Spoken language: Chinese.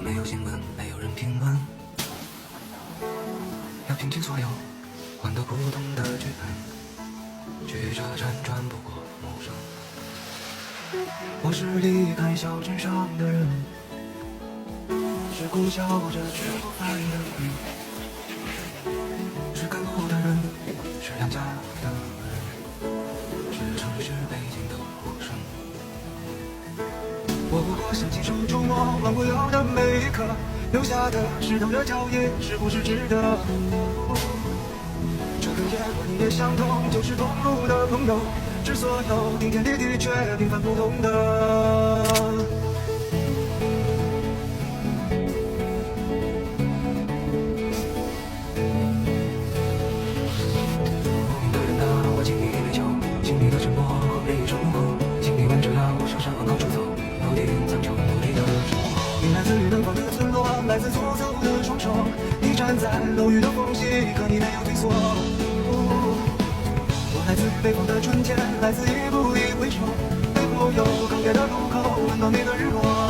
没有新闻，没有人评论，要拼尽所有，换得不同的剧本，曲折辗转不过陌生。我是离开小镇上的人，是孤笑着吃过饭的人，是赶路的人，是养家的人，是城市北京的陌生。我不过想亲手触摸忘不了的每一刻，留下的石头的脚印是不是值得？这个夜和你也相同，就是同路的朋友，致所有顶天立地却平凡不同的。不明的人啊，我敬你一杯酒，心里的沉默和每一声怒吼，请你挽着腰上山往高处走，头顶苍穹努力的生活。你来自于远方的村落，来自错走的双手，你站在楼宇的缝隙，可你没有退缩。我来自北方的春天，来自一步一回首，背后有高远的路口，温暖你的日落。